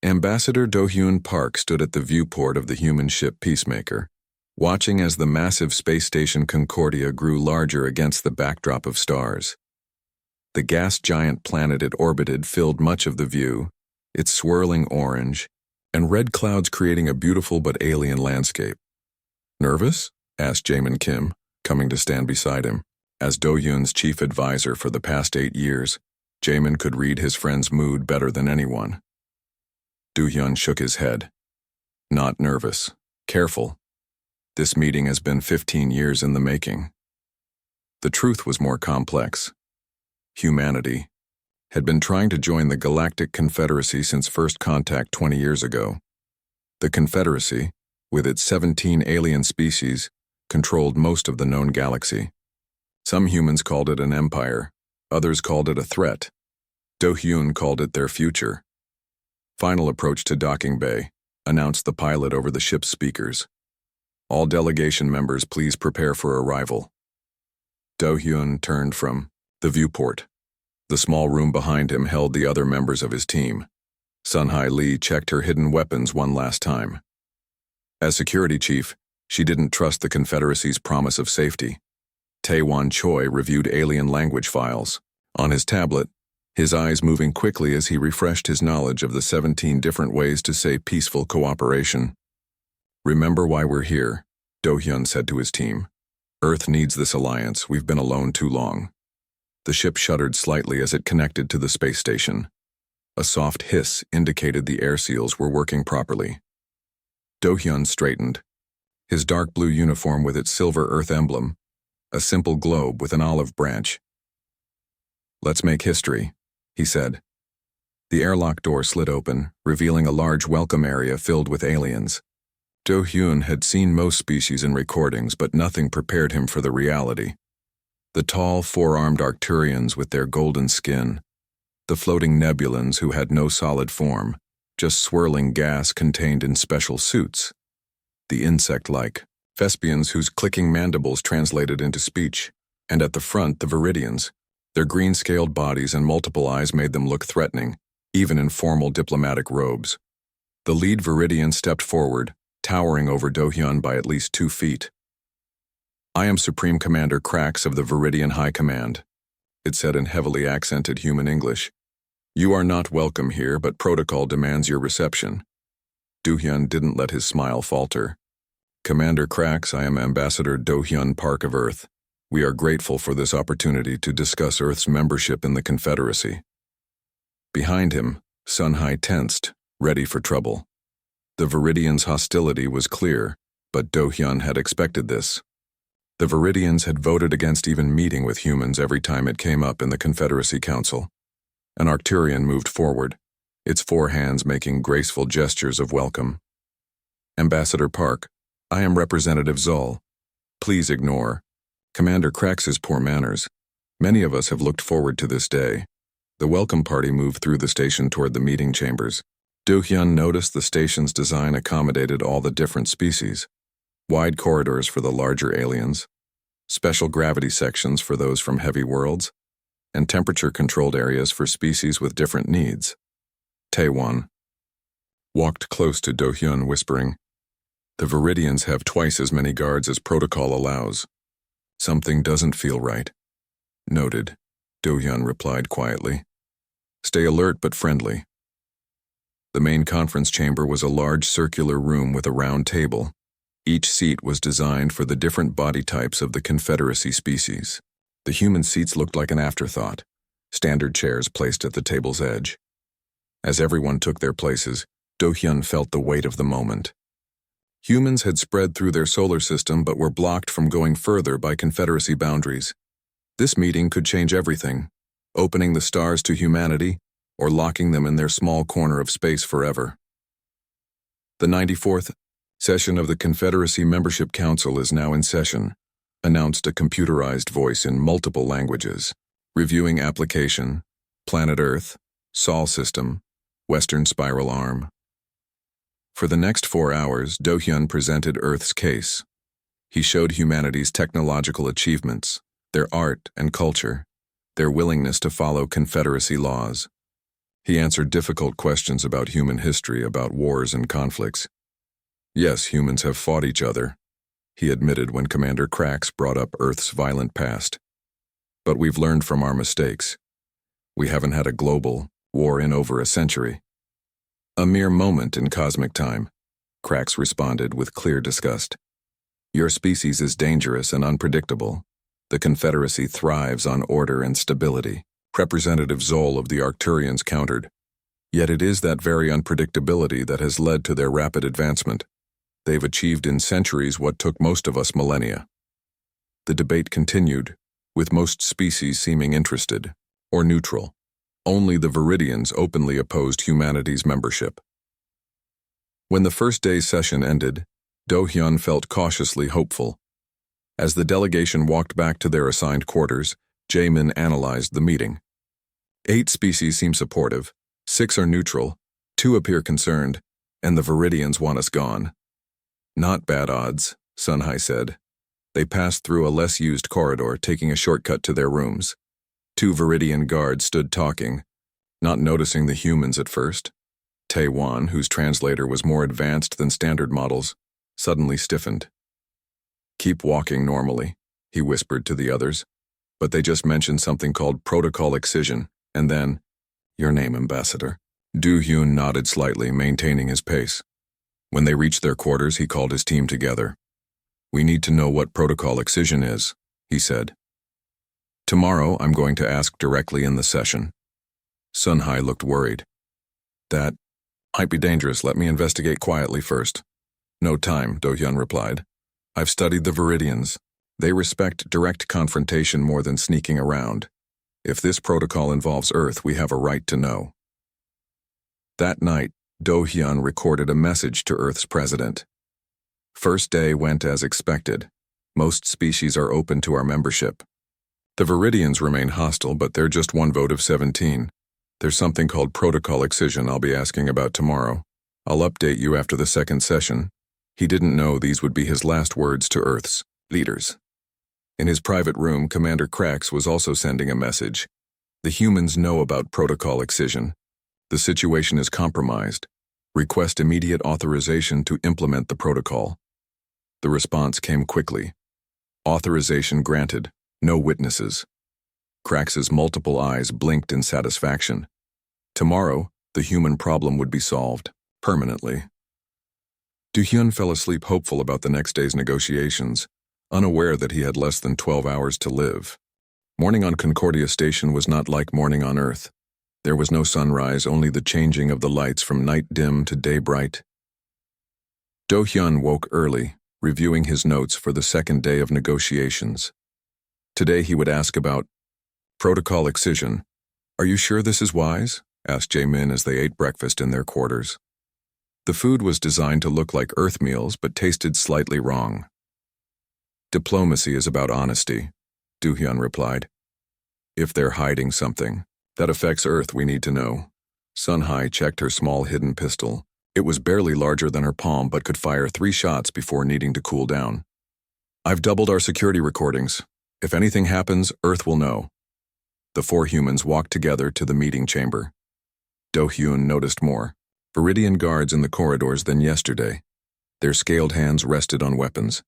Ambassador Do-hyun Park stood at the viewport of the human ship Peacemaker, watching as the massive space station Concordia grew larger against the backdrop of stars. The gas giant planet it orbited filled much of the view, its swirling orange, and red clouds creating a beautiful but alien landscape. "Nervous?" asked Jaemin Kim, coming to stand beside him. As Do-hyun's chief advisor for the past 8 years, Jaemin could read his friend's mood better than anyone. Do-hyun shook his head. "Not nervous. Careful. This meeting has been 15 years in the making." The truth was more complex. Humanity had been trying to join the Galactic Confederacy since first contact 20 years ago. The Confederacy, with its 17 alien species, controlled most of the known galaxy. Some humans called it an empire, others called it a threat. Do-hyun called it their future. "Final approach to docking bay," announced the pilot over the ship's speakers. "All delegation members please prepare for arrival." Do-hyun turned from the viewport. The small room behind him held the other members of his team. Sun-Hai Lee checked her hidden weapons one last time. As security chief, she didn't trust the Confederacy's promise of safety. Tae-Won Choi reviewed alien language files. On his tablet, his eyes moving quickly as he refreshed his knowledge of the 17 different ways to say peaceful cooperation. "Remember why we're here," Do-hyun said to his team. "Earth needs this alliance. We've been alone too long." The ship shuddered slightly as it connected to the space station. A soft hiss indicated the air seals were working properly. Do-hyun straightened. His dark blue uniform with its silver Earth emblem, a simple globe with an olive branch. "Let's make history," he said. The airlock door slid open, revealing a large welcome area filled with aliens. Do-hyun had seen most species in recordings, but nothing prepared him for the reality. The tall, four-armed Arcturians with their golden skin, the floating Nebulans who had no solid form, just swirling gas contained in special suits, the insect-like Thespians whose clicking mandibles translated into speech, and at the front the Viridians. Their green-scaled bodies and multiple eyes made them look threatening, even in formal diplomatic robes. The lead Viridian stepped forward, towering over Do-hyun by at least 2 feet. "I am Supreme Commander Krax of the Viridian High Command," it said in heavily accented human English. "You are not welcome here, but protocol demands your reception." Do-hyun didn't let his smile falter. "Commander Krax, I am Ambassador Do-hyun Park of Earth. We are grateful for this opportunity to discuss Earth's membership in the Confederacy." Behind him, Sun-Hai tensed, ready for trouble. The Viridians' hostility was clear, but Do-hyun had expected this. The Viridians had voted against even meeting with humans every time it came up in the Confederacy Council. An Arcturian moved forward, its 4 hands making graceful gestures of welcome. "Ambassador Park, I am Representative Zul. Please ignore Commander Krax's poor manners. Many of us have looked forward to this day." The welcome party moved through the station toward the meeting chambers. Do-hyun noticed the station's design accommodated all the different species. Wide corridors for the larger aliens, special gravity sections for those from heavy worlds, and temperature-controlled areas for species with different needs. Tae-Won walked close to Do-hyun, whispering, "The Viridians have twice as many guards as protocol allows. Something doesn't feel right." "Noted," Do-hyun replied quietly. "Stay alert but friendly." The main conference chamber was a large circular room with a round table. Each seat was designed for the different body types of the Confederacy species. The human seats looked like an afterthought, standard chairs placed at the table's edge. As everyone took their places, Do-hyun felt the weight of the moment. Humans had spread through their solar system but were blocked from going further by Confederacy boundaries. This meeting could change everything, opening the stars to humanity or locking them in their small corner of space forever. "The 94th session of the Confederacy Membership Council is now in session," announced a computerized voice in multiple languages, reviewing application, planet Earth, Sol system, Western Spiral Arm. For the next 4 hours, Do-hyun presented Earth's case. He showed humanity's technological achievements, their art and culture, their willingness to follow Confederacy laws. He answered difficult questions about human history, about wars and conflicts. Yes, humans have fought each other, he admitted when Commander Krax brought up Earth's violent past. But we've learned from our mistakes. We haven't had a global war in over a century. A mere moment in cosmic time, Krax responded with clear disgust. Your species is dangerous and unpredictable. The Confederacy thrives on order and stability, Representative Zoll of the Arcturians countered. Yet it is that very unpredictability that has led to their rapid advancement. They've achieved in centuries what took most of us millennia. The debate continued, with most species seeming interested, or neutral. Only the Viridians openly opposed humanity's membership. When the first day's session ended, Do-hyun felt cautiously hopeful. As the delegation walked back to their assigned quarters, Jaemin analyzed the meeting. 8 species seem supportive, 6 are neutral, 2 appear concerned, and the Viridians want us gone. Not bad odds, Sunhai said. They passed through a less used corridor, taking a shortcut to their rooms. 2 Viridian guards stood talking, not noticing the humans at first. Tae-wan, whose translator was more advanced than standard models, suddenly stiffened. Keep walking normally, he whispered to the others, but they just mentioned something called protocol excision, and then, your name, Ambassador. Do-hyun nodded slightly, maintaining his pace. When they reached their quarters, he called his team together. We need to know what protocol excision is, he said. Tomorrow, I'm going to ask directly in the session. Sunhai looked worried. That might be dangerous. Let me investigate quietly first. No time, Do-hyun replied. I've studied the Viridians. They respect direct confrontation more than sneaking around. If this protocol involves Earth, we have a right to know. That night, Do-hyun recorded a message to Earth's president. First day went as expected. Most species are open to our membership. The Viridians remain hostile, but they're just one vote of 17. There's something called protocol excision I'll be asking about tomorrow. I'll update you after the second session. He didn't know these would be his last words to Earth's leaders. In his private room, Commander Krax was also sending a message. The humans know about protocol excision. The situation is compromised. Request immediate authorization to implement the protocol. The response came quickly. Authorization granted. No witnesses. Krax's multiple eyes blinked in satisfaction. Tomorrow, the human problem would be solved, permanently. Do-hyun fell asleep hopeful about the next day's negotiations, unaware that he had less than 12 hours to live. Morning on Concordia Station was not like morning on Earth. There was no sunrise, only the changing of the lights from night dim to day bright. Do-hyun woke early, reviewing his notes for the second day of negotiations. Today he would ask about protocol excision. Are you sure this is wise? Asked Jaemin as they ate breakfast in their quarters. The food was designed to look like Earth meals, but tasted slightly wrong. Diplomacy is about honesty, Do-hyun replied. If they're hiding something that affects Earth, we need to know. Sunhai checked her small hidden pistol. It was barely larger than her palm, but could fire 3 shots before needing to cool down. I've doubled our security recordings. If anything happens, Earth will know. The 4 humans walked together to the meeting chamber. Do-hyun noticed more Viridian guards in the corridors than yesterday. Their scaled hands rested on weapons.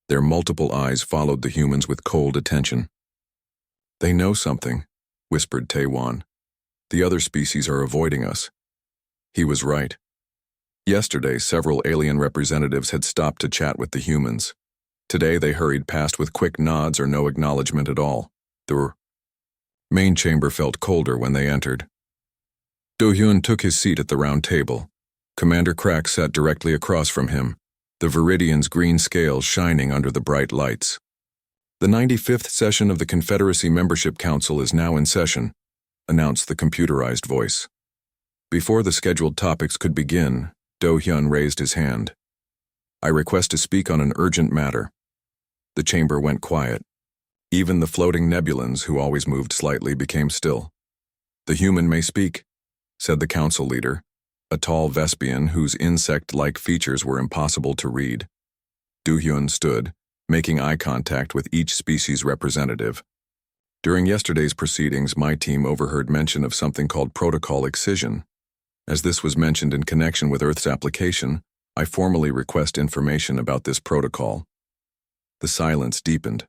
Their multiple eyes followed the humans with cold attention. They know something, whispered Tae-wan. The other species are avoiding us. He was right. Yesterday, several alien representatives had stopped to chat with the humans. Today, they hurried past with quick nods or no acknowledgement at all. The main chamber felt colder when they entered. Do-hyun took his seat at the round table. Commander Krax sat directly across from him, the Viridian's green scales shining under the bright lights. The 95th session of the Confederacy Membership Council is now in session, announced the computerized voice. Before the scheduled topics could begin, Do-hyun raised his hand. I request to speak on an urgent matter. The chamber went quiet. Even the floating nebulans, who always moved slightly, became still. The human may speak, said the council leader, a tall Vespian whose insect-like features were impossible to read. Do-hyun stood, making eye contact with each species representative. During yesterday's proceedings, my team overheard mention of something called protocol excision. As this was mentioned in connection with Earth's application, I formally request information about this protocol. The silence deepened.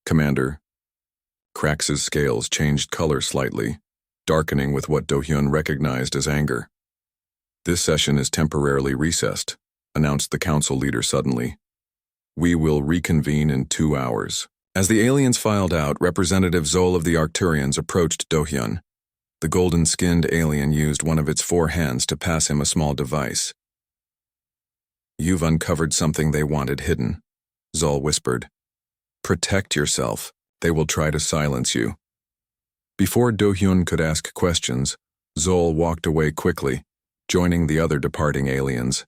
Commander, Krax's scales changed color slightly, darkening with what Do-hyun recognized as anger. This session is temporarily recessed, announced the council leader suddenly. We will reconvene in 2 hours. As the aliens filed out, Representative Zol of the Arcturians approached Do-hyun. The golden-skinned alien used one of its 4 hands to pass him a small device. You've uncovered something they wanted hidden, Zol whispered. Protect yourself. They will try to silence you. Before Do-hyun could ask questions, Zol walked away quickly, joining the other departing aliens.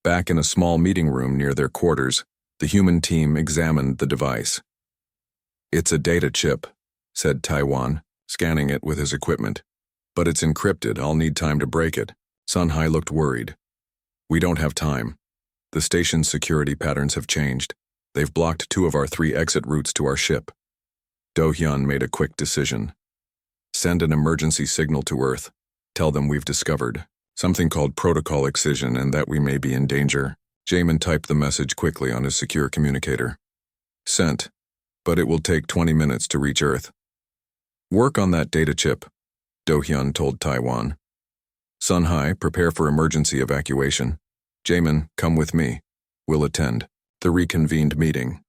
Back in a small meeting room near their quarters, the human team examined the device. It's a data chip, said Taiwan, scanning it with his equipment. But it's encrypted. I'll need time to break it. Sunhai looked worried. We don't have time. The station's security patterns have changed. They've blocked 2 of our 3 exit routes to our ship. Do-hyun made a quick decision. Send an emergency signal to Earth. Tell them we've discovered something called protocol excision and that we may be in danger. Jamin typed the message quickly on his secure communicator. Sent, but it will take 20 minutes to reach Earth. Work on that data chip, Do-hyun told Taiwan. Sunhai, prepare for emergency evacuation. Jamin, come with me. We'll attend the reconvened meeting.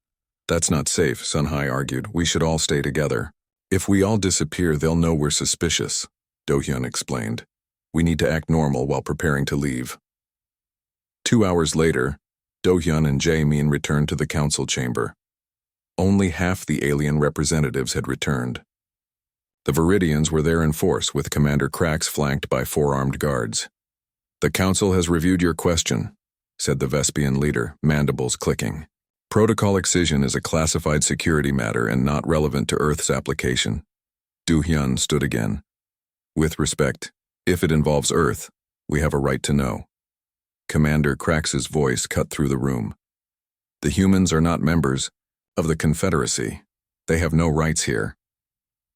That's not safe, Sunhai argued. We should all stay together. If we all disappear, they'll know we're suspicious, Do-hyun explained. We need to act normal while preparing to leave. 2 hours later, Do-hyun and Jae-min returned to the council chamber. Only half the alien representatives had returned. The Viridians were there in force, with Commander Krax flanked by 4 armed guards. The council has reviewed your question, said the Vespian leader, mandibles clicking. Protocol excision is a classified security matter and not relevant to Earth's application. Do-hyun stood again. With respect, if it involves Earth, we have a right to know. Commander Krax's voice cut through the room. The humans are not members of the Confederacy. They have no rights here.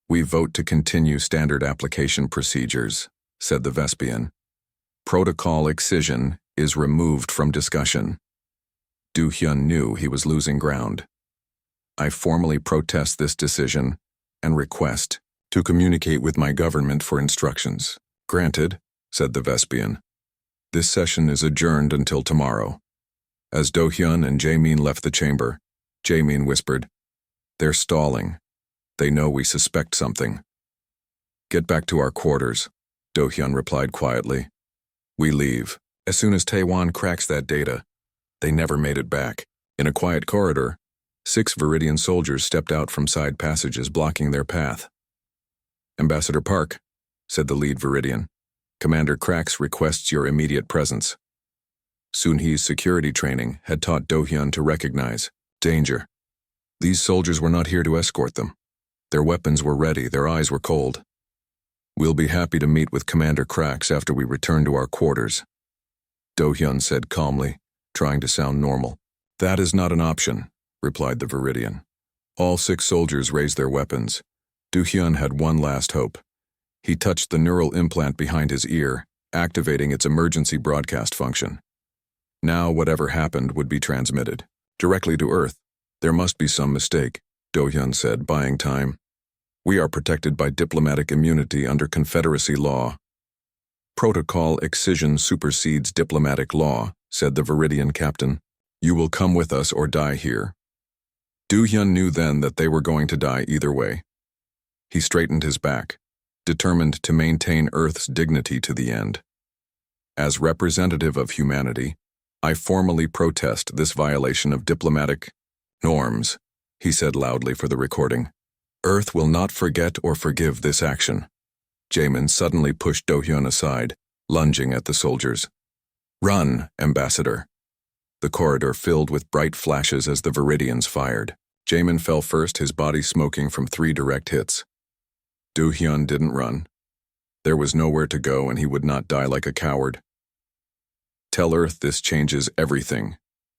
We vote to continue standard application procedures, said the Vespian. Protocol excision is removed from discussion. Do-hyun knew he was losing ground. I formally protest this decision and request to communicate with my government for instructions. Granted, said the Vespian. This session is adjourned until tomorrow. As Do-hyun and Jae-min left the chamber, Jae-min whispered, They're stalling. They know we suspect something. Get back to our quarters, Do-hyun replied quietly. We leave. As soon as Taiwan cracks that data, they never made it back. In a quiet corridor, 6 Viridian soldiers stepped out from side passages blocking their path. Ambassador Park, said the lead Viridian, Commander Krax requests your immediate presence. Soon-hee's security training had taught Do-hyun to recognize danger. These soldiers were not here to escort them. Their weapons were ready, their eyes were cold. We'll be happy to meet with Commander Krax after we return to our quarters, Do-hyun said calmly, trying to sound normal. That is not an option, replied the Viridian. All 6 soldiers raised their weapons. Do-hyun had one last hope. He touched the neural implant behind his ear, activating its emergency broadcast function. Now whatever happened would be transmitted directly to Earth. There must be some mistake, Do-hyun said, buying time. We are protected by diplomatic immunity under Confederacy law. Protocol excision supersedes diplomatic law, said the Viridian captain. You will come with us or die here. Do-hyun knew then that they were going to die either way. He straightened his back, determined to maintain Earth's dignity to the end. As representative of humanity, I formally protest this violation of diplomatic norms, he said loudly for the recording. Earth will not forget or forgive this action. Jamin suddenly pushed Do-hyun aside, lunging at the soldiers. Run, Ambassador. The corridor filled with bright flashes as the Viridians fired. Jamin fell first, his body smoking from 3 direct hits. Do-hyun didn't run. There was nowhere to go and he would not die like a coward. Tell Earth this changes everything,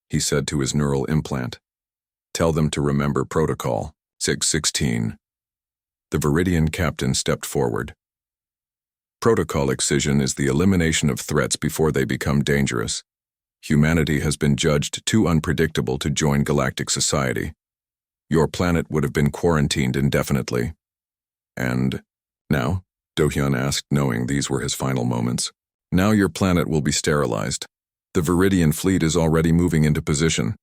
he said to his neural implant. Tell them to remember protocol 616. The Viridian captain stepped forward. Protocol excision is the elimination of threats before they become dangerous. Humanity has been judged too unpredictable to join galactic society. Your planet would have been quarantined indefinitely. And now? Do-hyun asked, knowing these were his final moments. Now your planet will be sterilized. The Viridian fleet is already moving into position.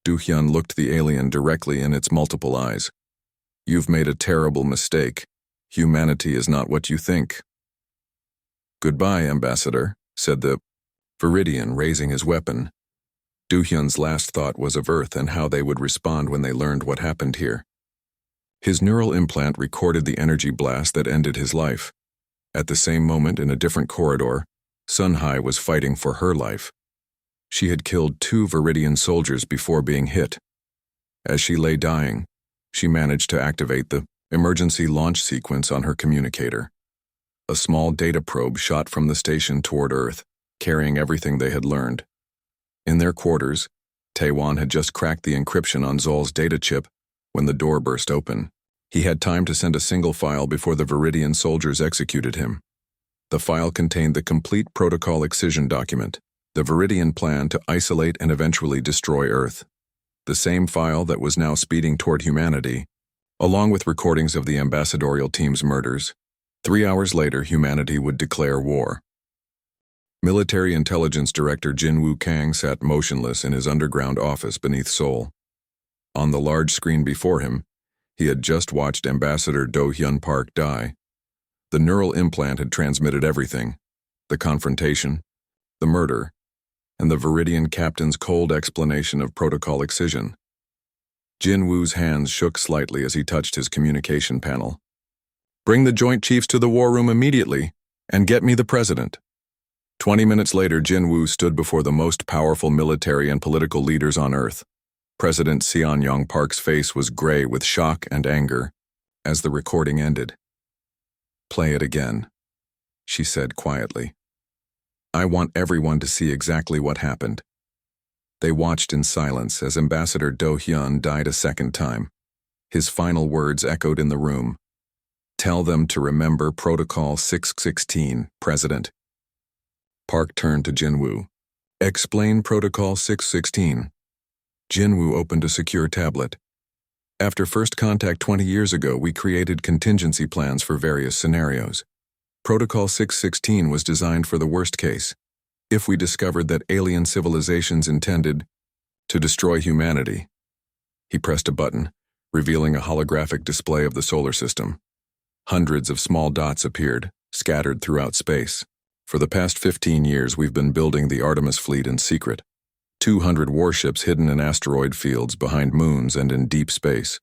Do-hyun looked the alien directly in its multiple eyes. You've made a terrible mistake. Humanity is not what you think. Goodbye, Ambassador, said the Viridian, raising his weapon. Do-hyun's last thought was of Earth and how they would respond when they learned what happened here. His neural implant recorded the energy blast that ended his life. At the same moment, in a different corridor, Sunhai was fighting for her life. She had killed 2 Viridian soldiers before being hit. As she lay dying, she managed to activate the emergency launch sequence on her communicator. A small data probe shot from the station toward Earth, carrying everything they had learned. In their quarters, Taewon had just cracked the encryption on Zol's data chip when the door burst open. He had time to send a single file before the Viridian soldiers executed him. The file contained the complete protocol excision document, the Viridian plan to isolate and eventually destroy Earth. The same file that was now speeding toward humanity, along with recordings of the ambassadorial team's murders. 3 hours later, humanity would declare war. Military Intelligence Director Jin-Woo Kang sat motionless in his underground office beneath Seoul. On the large screen before him, he had just watched Ambassador Do-hyun Park die. The neural implant had transmitted everything: the confrontation, the murder, and the Viridian captain's cold explanation of protocol excision. Jin-Woo's hands shook slightly as he touched his communication panel. "Bring the Joint Chiefs to the war room immediately, and get me the president." 20 minutes later, Jin-Woo stood before the most powerful military and political leaders on Earth. President Seon-young Park's face was gray with shock and anger as the recording ended. "Play it again," she said quietly. "I want everyone to see exactly what happened." They watched in silence as Ambassador Do-hyun died a second time. His final words echoed in the room. "Tell them to remember Protocol 616, President." Park turned to Jin-Woo. "Explain Protocol 616. Jin-Woo opened a secure tablet. "After first contact 20 years ago, we created contingency plans for various scenarios. Protocol 616 was designed for the worst case, if we discovered that alien civilizations intended to destroy humanity." He pressed a button, revealing a holographic display of the solar system. Hundreds of small dots appeared, scattered throughout space. "For the past 15 years, we've been building the Artemis fleet in secret. 200 warships hidden in asteroid fields, behind moons, and in deep space.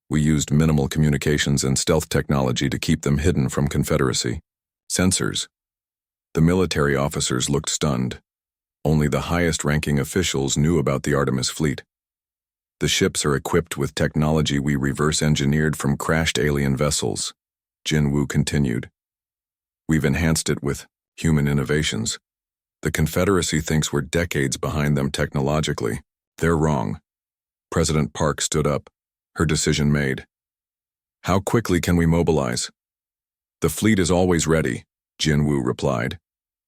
We used minimal communications and stealth technology to keep them hidden from Confederacy. Sensors." The military officers looked stunned. Only the highest-ranking officials knew about the Artemis fleet. "The ships are equipped with technology we reverse-engineered from crashed alien vessels," Jin-Woo continued. "We've enhanced it with human innovations. The Confederacy thinks we're decades behind them technologically. They're wrong." President Park stood up, her decision made. "How quickly can we mobilize?" "The fleet is always ready," Jin-Woo replied.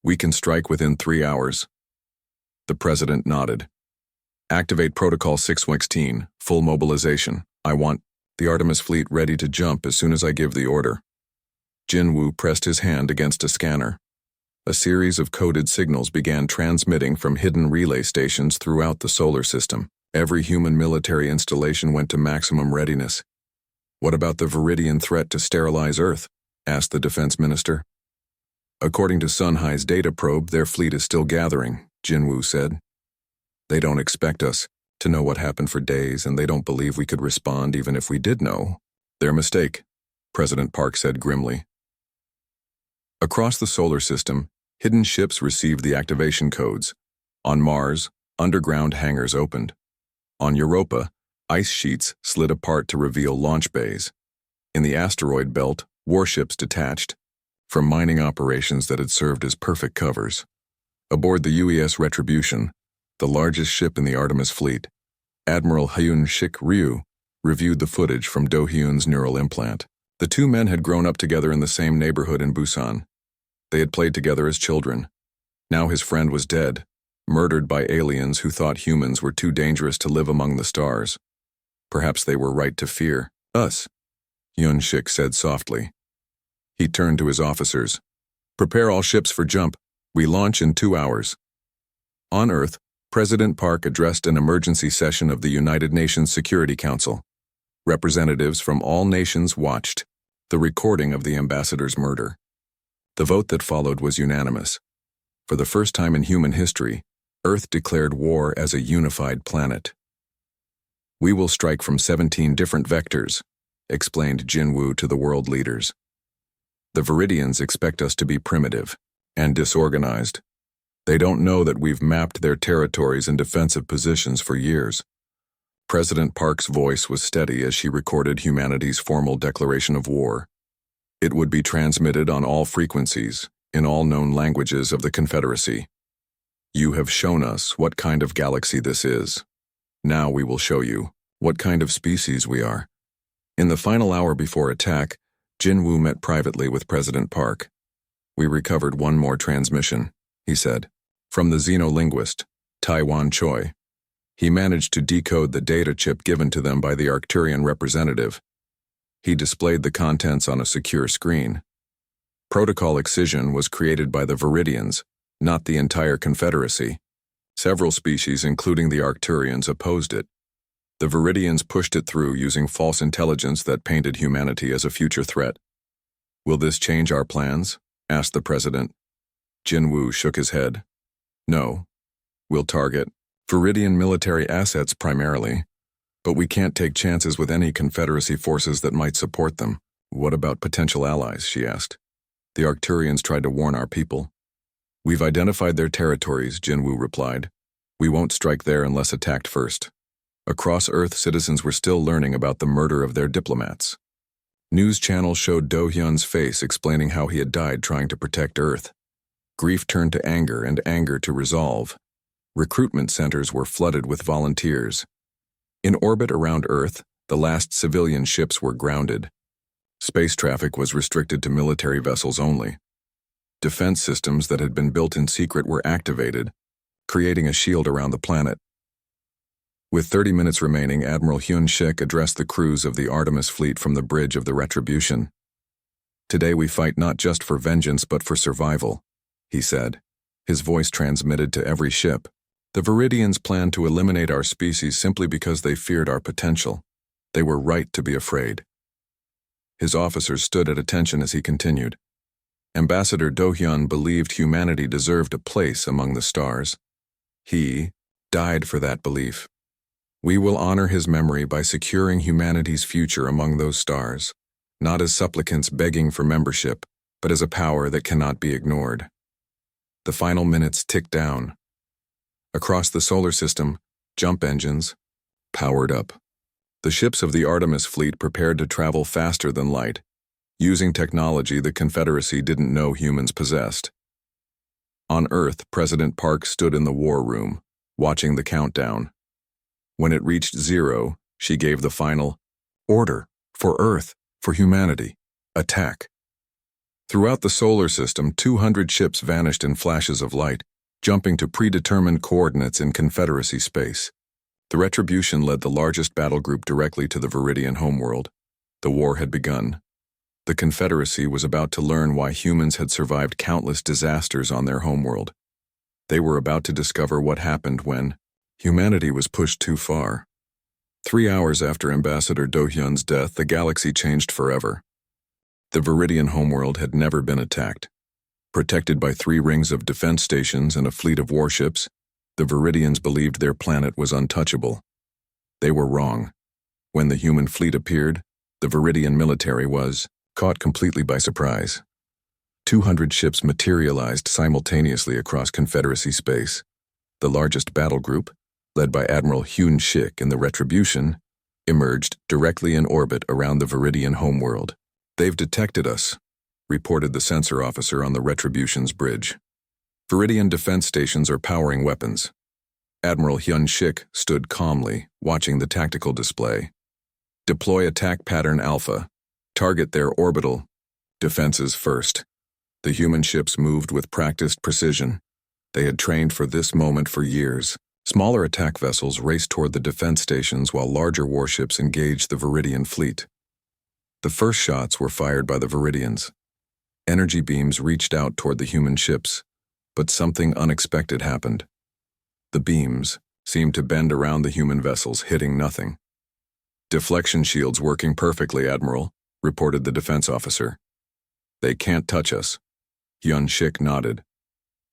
"We can strike within 3 hours." The president nodded. "Activate Protocol 616, full mobilization. I want the Artemis fleet ready to jump as soon as I give the order." Jin-Woo pressed his hand against a scanner. A series of coded signals began transmitting from hidden relay stations throughout the solar system. Every human military installation went to maximum readiness. "What about the Viridian threat to sterilize Earth?" asked the defense minister. "According to Sunhai's data probe, their fleet is still gathering," Jin-Woo said. "They don't expect us to know what happened for days, and they don't believe we could respond even if we did know." "Their mistake," President Park said grimly. Across the solar system, hidden ships received the activation codes. On Mars, underground hangars opened. On Europa, ice sheets slid apart to reveal launch bays. In the asteroid belt, warships detached from mining operations that had served as perfect covers. Aboard the UES Retribution, the largest ship in the Artemis fleet, Admiral Hyun-Sik Ryu reviewed the footage from Do-hyun's neural implant. The two men had grown up together in the same neighborhood in Busan. They had played together as children. Now his friend was dead, murdered by aliens who thought humans were too dangerous to live among the stars. Perhaps they were right to fear us, Hyun-shik said softly. He turned to his officers. Prepare all ships for jump. We launch in 2 hours. On Earth, President Park addressed an emergency session of the United Nations Security Council. Representatives from all nations watched the recording of the ambassador's murder. The vote that followed was unanimous. For the first time in human history, Earth declared war as a unified planet. We will strike from 17 different vectors, explained Jin-woo to the world leaders. The Viridians expect us to be primitive and disorganized. They don't know that we've mapped their territories and defensive positions for years. President Park's voice was steady as she recorded humanity's formal declaration of war. It would be transmitted on all frequencies, in all known languages of the Confederacy. You have shown us what kind of galaxy this is. Now we will show you what kind of species we are. In the final hour before attack, Jin-woo met privately with President Park. We recovered one more transmission, he said, from the xenolinguist, Taiwan Choi. He managed to decode the data chip given to them by the Arcturian representative. He displayed the contents on a secure screen. Protocol excision was created by the Viridians, not the entire Confederacy. Several species, including the Arcturians, opposed it. The Viridians pushed it through using false intelligence that painted humanity as a future threat. Will this change our plans? Asked the president. Jin-woo shook his head. No. We'll target Viridian military assets primarily, but we can't take chances with any Confederacy forces that might support them. What about potential allies? She asked. The Arcturians tried to warn our people. We've identified their territories, Jin-woo replied. We won't strike there unless attacked first. Across Earth, citizens were still learning about the murder of their diplomats. News channels showed Do-hyun's face explaining how he had died trying to protect Earth. Grief turned to anger and anger to resolve. Recruitment centers were flooded with volunteers. In orbit around Earth, the last civilian ships were grounded. Space traffic was restricted to military vessels only. Defense systems that had been built in secret were activated, creating a shield around the planet. With 30 minutes remaining, Admiral Hyun-shik addressed the crews of the Artemis fleet from the bridge of the Retribution. Today we fight not just for vengeance but for survival, he said. His voice transmitted to every ship. The Viridians planned to eliminate our species simply because they feared our potential. They were right to be afraid. His officers stood at attention as he continued. Ambassador Do-hyun believed humanity deserved a place among the stars. He died for that belief. We will honor his memory by securing humanity's future among those stars, not as supplicants begging for membership, but as a power that cannot be ignored. The final minutes ticked down. Across the solar system, jump engines powered up. The ships of the Artemis fleet prepared to travel faster than light, using technology the Confederacy didn't know humans possessed. On Earth, President Park stood in the war room, watching the countdown. When it reached 0, she gave the final order for Earth, for humanity, attack. Throughout the solar system, 200 ships vanished in flashes of light, jumping to predetermined coordinates in Confederacy space. The Retribution led the largest battle group directly to the Viridian homeworld. The war had begun. The Confederacy was about to learn why humans had survived countless disasters on their homeworld. They were about to discover what happened when humanity was pushed too far. 3 hours after Ambassador Do-hyun's death, the galaxy changed forever. The Viridian homeworld had never been attacked. Protected by 3 rings of defense stations and a fleet of warships, the Viridians believed their planet was untouchable. They were wrong. When the human fleet appeared, the Viridian military was caught completely by surprise. 200 ships materialized simultaneously across Confederacy space. The largest battle group, led by Admiral Hyun-shik in the Retribution, emerged directly in orbit around the Viridian homeworld. They've detected us, reported the sensor officer on the Retribution's bridge. Viridian defense stations are powering weapons. Admiral Hyun-shik stood calmly, watching the tactical display. Deploy attack pattern Alpha. Target their orbital defenses first. The human ships moved with practiced precision. They had trained for this moment for years. Smaller attack vessels raced toward the defense stations while larger warships engaged the Viridian fleet. The first shots were fired by the Viridians. Energy beams reached out toward the human ships, but something unexpected happened. The beams seemed to bend around the human vessels, hitting nothing. "Deflection shields working perfectly, Admiral," reported the defense officer. "They can't touch us." Hyun-Shik nodded.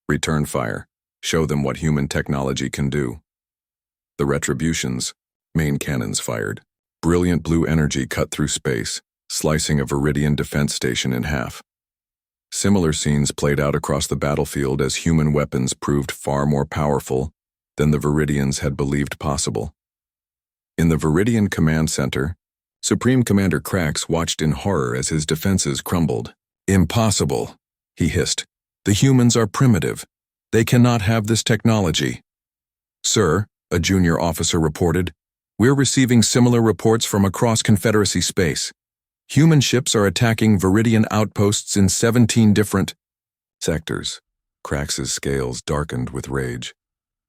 "Return fire. Show them what human technology can do." The Retribution's main cannons fired. Brilliant blue energy cut through space, slicing a Viridian defense station in half. Similar scenes played out across the battlefield as human weapons proved far more powerful than the Viridians had believed possible. In the Viridian Command Center, Supreme Commander Krax watched in horror as his defenses crumbled. "Impossible," he hissed. "The humans are primitive. They cannot have this technology." "Sir," a junior officer reported, "we're receiving similar reports from across Confederacy space. Human ships are attacking Viridian outposts in 17 different sectors." Krax's scales darkened with rage.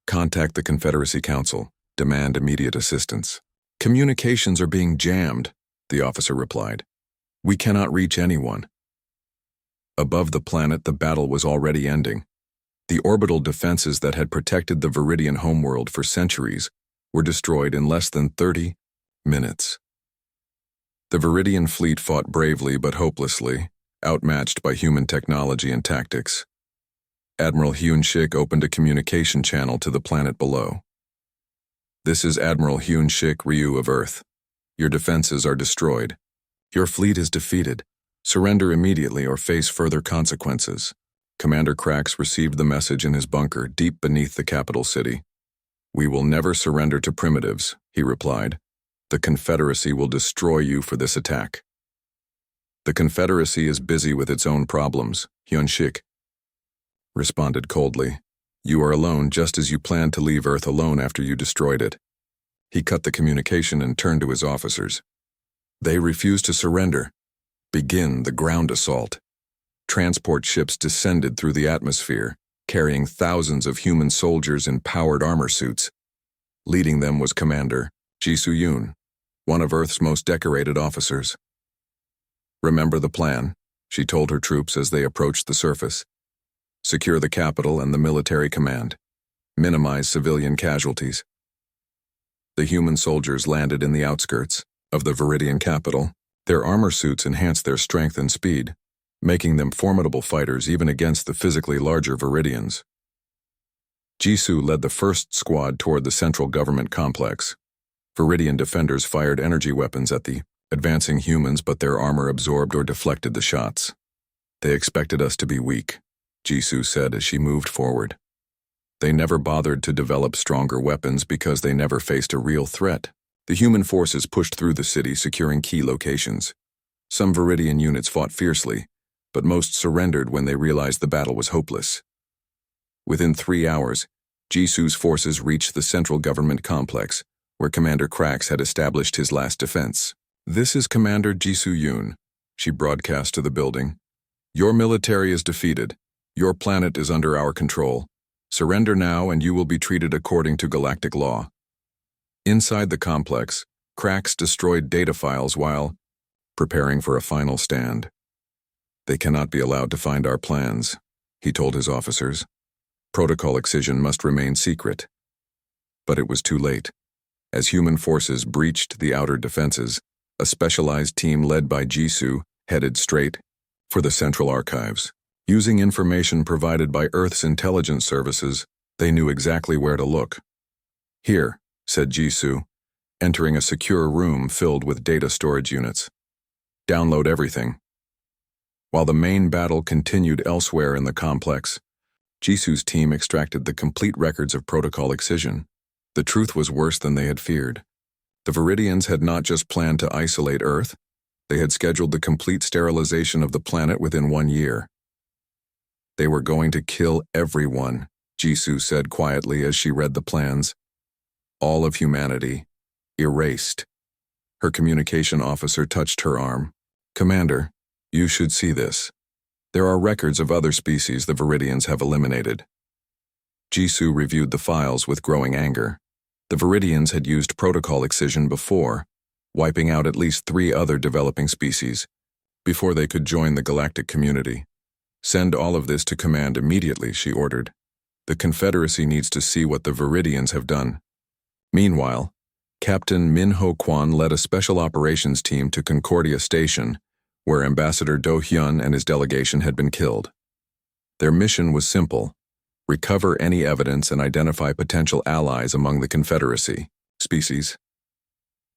"Contact the Confederacy Council. Demand immediate assistance." "Communications are being jammed," the officer replied. "We cannot reach anyone." Above the planet, the battle was already ending. The orbital defenses that had protected the Viridian homeworld for centuries were destroyed in less than 30 minutes. The Viridian fleet fought bravely but hopelessly, outmatched by human technology and tactics. Admiral Hyun-Shik opened a communication channel to the planet below. "This is Admiral Hyun-Shik Ryu of Earth. Your defenses are destroyed. Your fleet is defeated. Surrender immediately or face further consequences." Commander Krax received the message in his bunker deep beneath the capital city. "We will never surrender to primitives," he replied. "The Confederacy will destroy you for this attack." "The Confederacy is busy with its own problems," Hyun-Shik responded coldly. "You are alone just as you planned to leave Earth alone after you destroyed it." He cut the communication and turned to his officers. "They refuse to surrender. Begin the ground assault." Transport ships descended through the atmosphere, carrying thousands of human soldiers in powered armor suits. Leading them was Commander Ji-Soo-Yoon, one of Earth's most decorated officers. "Remember the plan," she told her troops as they approached the surface. "Secure the capital and the military command. Minimize civilian casualties." The human soldiers landed in the outskirts of the Viridian capital. Their armor suits enhanced their strength and speed, making them formidable fighters even against the physically larger Viridians. Jisoo led the first squad toward the central government complex. Viridian defenders fired energy weapons at the advancing humans, but their armor absorbed or deflected the shots. "They expected us to be weak," Jisoo said as she moved forward. "They never bothered to develop stronger weapons because they never faced a real threat." The human forces pushed through the city, securing key locations. Some Viridian units fought fiercely, but most surrendered when they realized the battle was hopeless. Within 3 hours, Jisoo's forces reached the central government complex, where Commander Krax had established his last defense. "This is Commander Ji-Soo-Yoon," she broadcast to the building. "Your military is defeated. Your planet is under our control. Surrender now and you will be treated according to galactic law." Inside the complex, Krax destroyed data files while preparing for a final stand. "They cannot be allowed to find our plans," he told his officers. "Protocol excision must remain secret." But it was too late. As human forces breached the outer defenses, a specialized team led by Jisoo headed straight for the central archives. Using information provided by Earth's intelligence services, they knew exactly where to look. "Here," said Jisoo, entering a secure room filled with data storage units. "Download everything." While the main battle continued elsewhere in the complex, Jisoo's team extracted the complete records of protocol excision. The truth was worse than they had feared. The Viridians had not just planned to isolate Earth, they had scheduled the complete sterilization of the planet within 1 year. "They were going to kill everyone," Jisoo said quietly as she read the plans. "All of humanity, erased." Her communication officer touched her arm. Commander, you should see this. There are records of other species the Viridians have eliminated. Jisoo reviewed the files with growing anger. The Viridians had used protocol excision before, wiping out at least 3 other developing species, before they could join the galactic community. Send all of this to command immediately, she ordered. The Confederacy needs to see what the Viridians have done. Meanwhile, Captain Min-ho Kwon led a special operations team to Concordia Station, where Ambassador Do-hyun and his delegation had been killed. Their mission was simple: recover any evidence and identify potential allies among the Confederacy species.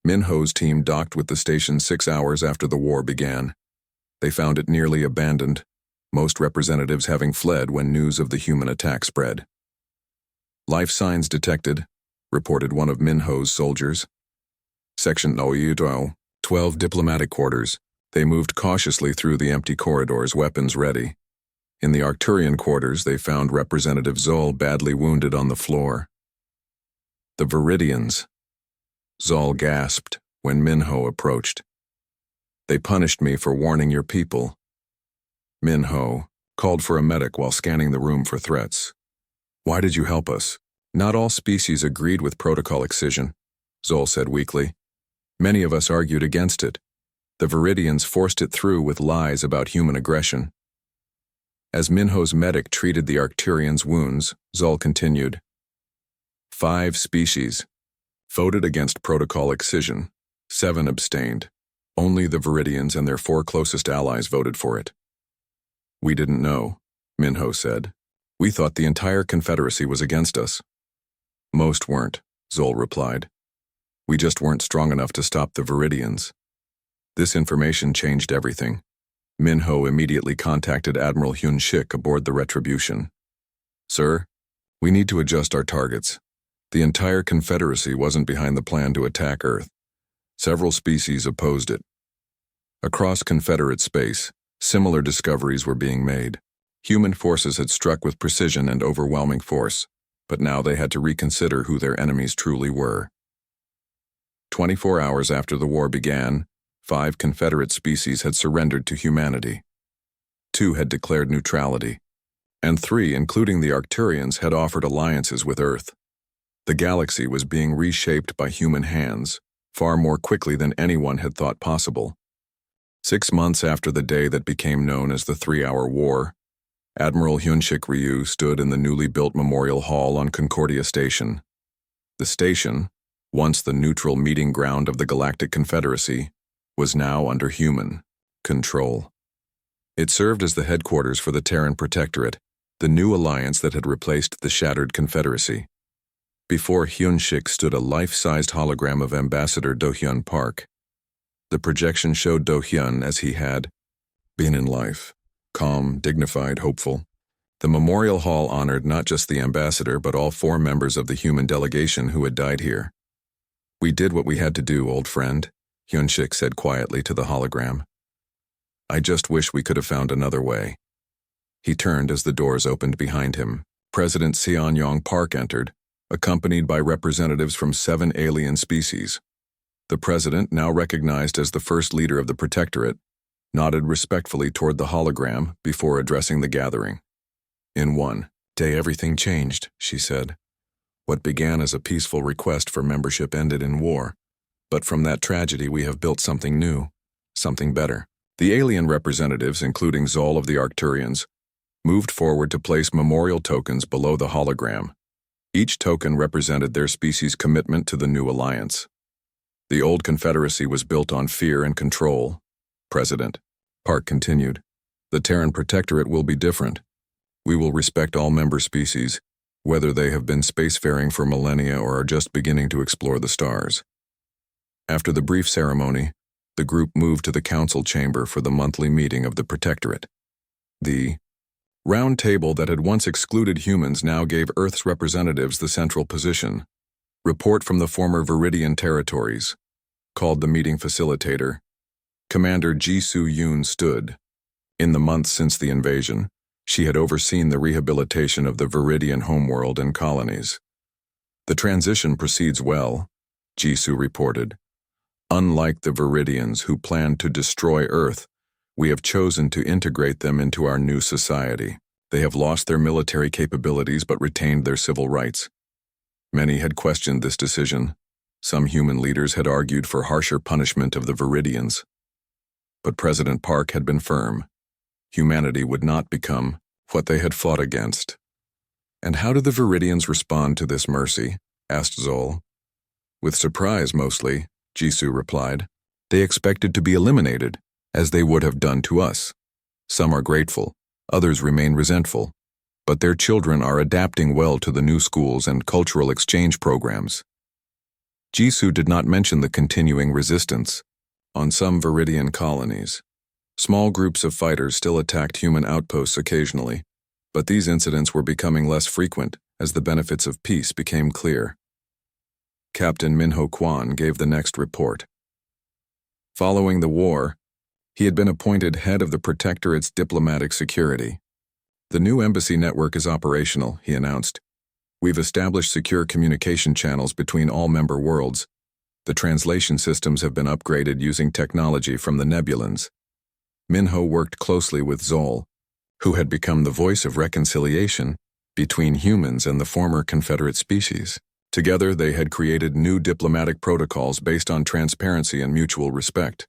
Min-ho's team docked with the station 6 hours after the war began. They found it nearly abandoned, most representatives having fled when news of the human attack spread. Life signs detected, reported one of Min-ho's soldiers. Section 12 diplomatic quarters. They moved cautiously through the empty corridors, weapons ready. In the Arcturian quarters, they found Representative Zol badly wounded on the floor. The Viridians. Zol gasped when Min-ho approached. They punished me for warning your people. Min-ho called for a medic while scanning the room for threats. Why did you help us? Not all species agreed with protocol excision, Zol said weakly. Many of us argued against it. The Viridians forced it through with lies about human aggression. As Min-ho's medic treated the Arcturians' wounds, Zol continued. 5 species voted against protocol excision. 7 abstained. Only the Viridians and their 4 closest allies voted for it. We didn't know, Min-ho said. We thought the entire Confederacy was against us. Most weren't, Zol replied. We just weren't strong enough to stop the Viridians. This information changed everything. Min-ho immediately contacted Admiral Hyun-shik aboard the Retribution. Sir, we need to adjust our targets. The entire Confederacy wasn't behind the plan to attack Earth. Several species opposed it. Across Confederate space, similar discoveries were being made. Human forces had struck with precision and overwhelming force, but now they had to reconsider who their enemies truly were. 24 hours after the war began, 5 Confederate species had surrendered to humanity. 2 had declared neutrality, and 3, including the Arcturians, had offered alliances with Earth. The galaxy was being reshaped by human hands, far more quickly than anyone had thought possible. 6 months after the day that became known as the 3-Hour War, Admiral Hyun-shik Ryu stood in the newly built Memorial Hall on Concordia Station. The station, once the neutral meeting ground of the Galactic Confederacy, was now under human control. It served as the headquarters for the Terran Protectorate, the new alliance that had replaced the shattered Confederacy. Before Hyun-shik stood a life-sized hologram of Ambassador Do-hyun Park. The projection showed Do-hyun as he had been in life, calm, dignified, hopeful. The memorial hall honored not just the ambassador but all 4 members of the human delegation who had died here. We did what we had to do, old friend, Hyun-shik said quietly to the hologram. I just wish we could have found another way. He turned as the doors opened behind him. President Seon-yong Park entered, accompanied by representatives from 7 alien species. The president, now recognized as the first leader of the Protectorate, nodded respectfully toward the hologram before addressing the gathering. In one day everything changed, she said. What began as a peaceful request for membership ended in war. But from that tragedy we have built something new, something better. The alien representatives, including Zol of the Arcturians, moved forward to place memorial tokens below the hologram. Each token represented their species' commitment to the new alliance. The old Confederacy was built on fear and control. President Park continued. The Terran Protectorate will be different. We will respect all member species, whether they have been spacefaring for millennia or are just beginning to explore the stars. After the brief ceremony, the group moved to the council chamber for the monthly meeting of the Protectorate. The round table that had once excluded humans now gave Earth's representatives the central position. Report from the former Viridian territories, called the meeting facilitator. Commander Jisoo Yoon stood. In the months since the invasion, she had overseen the rehabilitation of the Viridian homeworld and colonies. The transition proceeds well, Jisoo reported. Unlike the Viridians who planned to destroy Earth, we have chosen to integrate them into our new society. They have lost their military capabilities but retained their civil rights. Many had questioned this decision. Some human leaders had argued for harsher punishment of the Viridians. But President Park had been firm. Humanity would not become what they had fought against. "And how do the Viridians respond to this mercy?" asked Zol. "With surprise, mostly," Jisoo replied. "They expected to be eliminated, as they would have done to us. Some are grateful, others remain resentful, but their children are adapting well to the new schools and cultural exchange programs." Jisoo did not mention the continuing resistance. On some Viridian colonies, small groups of fighters still attacked human outposts occasionally, but these incidents were becoming less frequent as the benefits of peace became clear. Captain Minho Kwan gave the next report. Following the war, he had been appointed head of the Protectorate's diplomatic security. "The new embassy network is operational," he announced. "We've established secure communication channels between all member worlds. The translation systems have been upgraded using technology from the Nebulans." Minho worked closely with Zol, who had become the voice of reconciliation between humans and the former Confederate species. Together, they had created new diplomatic protocols based on transparency and mutual respect.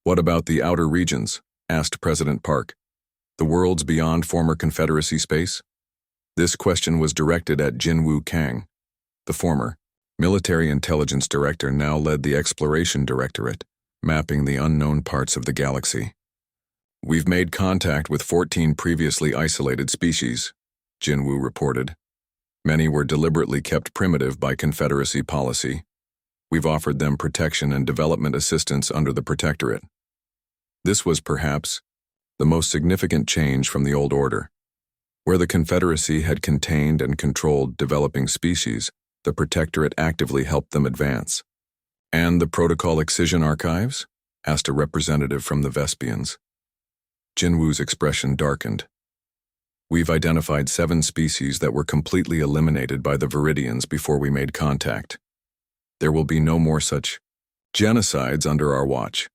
"What about the outer regions?" asked President Park. "The worlds beyond former Confederacy space?" This question was directed at Jinwoo Kang. The former military intelligence director now led the Exploration Directorate, mapping the unknown parts of the galaxy. "We've made contact with 14 previously isolated species," Jinwoo reported. "Many were deliberately kept primitive by Confederacy policy. We've offered them protection and development assistance under the Protectorate." This was perhaps the most significant change from the old order. Where the Confederacy had contained and controlled developing species, the Protectorate actively helped them advance. "And the Protocol Excision Archives?" asked a representative from the Vespians. Jinwoo's expression darkened. "We've identified 7 species that were completely eliminated by the Viridians before we made contact. There will be no more such genocides under our watch."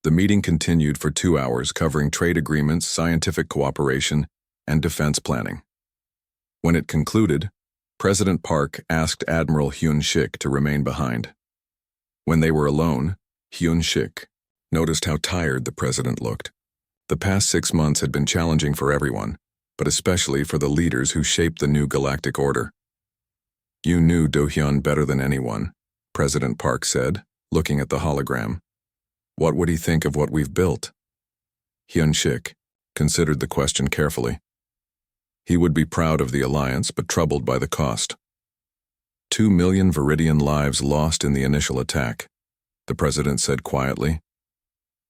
The meeting continued for 2 hours, covering trade agreements, scientific cooperation, and defense planning. When it concluded, President Park asked Admiral Hyun-Sik to remain behind. When they were alone, Hyun-Sik noticed how tired the president looked. The past 6 months had been challenging for everyone, but especially for the leaders who shaped the new galactic order. "You knew Do-hyun better than anyone," President Park said, looking at the hologram. "What would he think of what we've built?" Hyun-Sik considered the question carefully. He would be proud of the alliance, but troubled by the cost. 2 million Viridian lives lost in the initial attack, the president said quietly.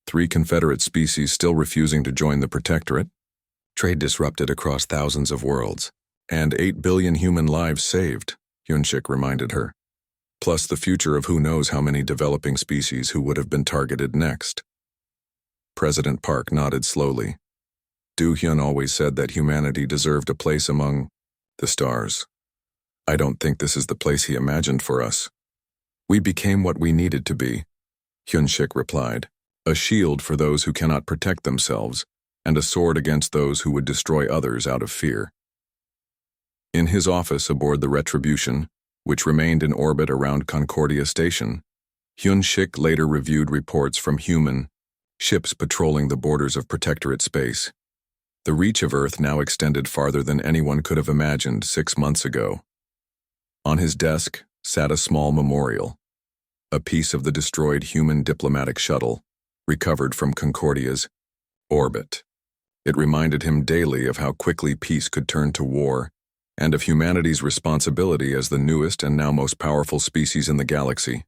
3 Confederate species still refusing to join the Protectorate. Trade disrupted across thousands of worlds. And 8 billion human lives saved, Hyun-Sik reminded her. Plus the future of who knows how many developing species who would have been targeted next. President Park nodded slowly. Do-hyun always said that humanity deserved a place among the stars. I don't think this is the place he imagined for us. We became what we needed to be, Hyun-Sik replied, a shield for those who cannot protect themselves, and a sword against those who would destroy others out of fear. In his office aboard the Retribution, which remained in orbit around Concordia Station, Hyun-Sik later reviewed reports from human ships patrolling the borders of Protectorate space. The reach of Earth now extended farther than anyone could have imagined 6 months ago. On his desk sat a small memorial, a piece of the destroyed human diplomatic shuttle, recovered from Concordia's orbit. It reminded him daily of how quickly peace could turn to war, and of humanity's responsibility as the newest and now most powerful species in the galaxy.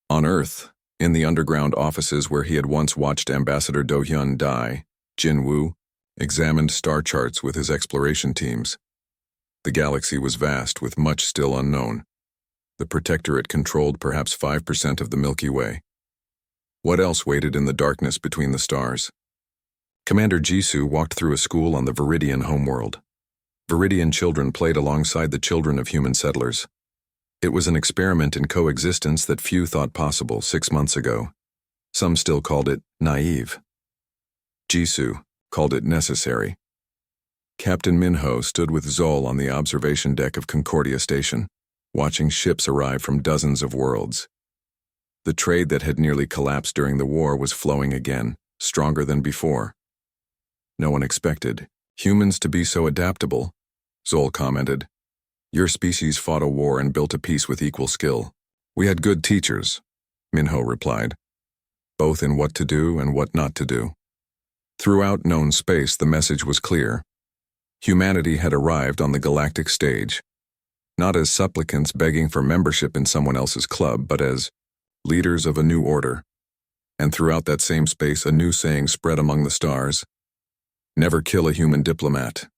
On Earth, in the underground offices where he had once watched Ambassador Do-hyun die, Jinwoo examined star charts with his exploration teams. The galaxy was vast, with much still unknown. The Protectorate controlled perhaps 5% of the Milky Way. What else waited in the darkness between the stars? Commander Jisoo walked through a school on the Viridian homeworld. Viridian children played alongside the children of human settlers. It was an experiment in coexistence that few thought possible 6 months ago. Some still called it naive. Jisoo called it necessary. Captain Minho stood with Zol on the observation deck of Concordia Station, watching ships arrive from dozens of worlds. The trade that had nearly collapsed during the war was flowing again, stronger than before. No one expected humans to be so adaptable, Zol commented. Your species fought a war and built a peace with equal skill. We had good teachers, Minho replied, both in what to do and what not to do. Throughout known space, the message was clear. Humanity had arrived on the galactic stage, not as supplicants begging for membership in someone else's club, but as leaders of a new order. And throughout that same space, a new saying spread among the stars: never kill a human diplomat.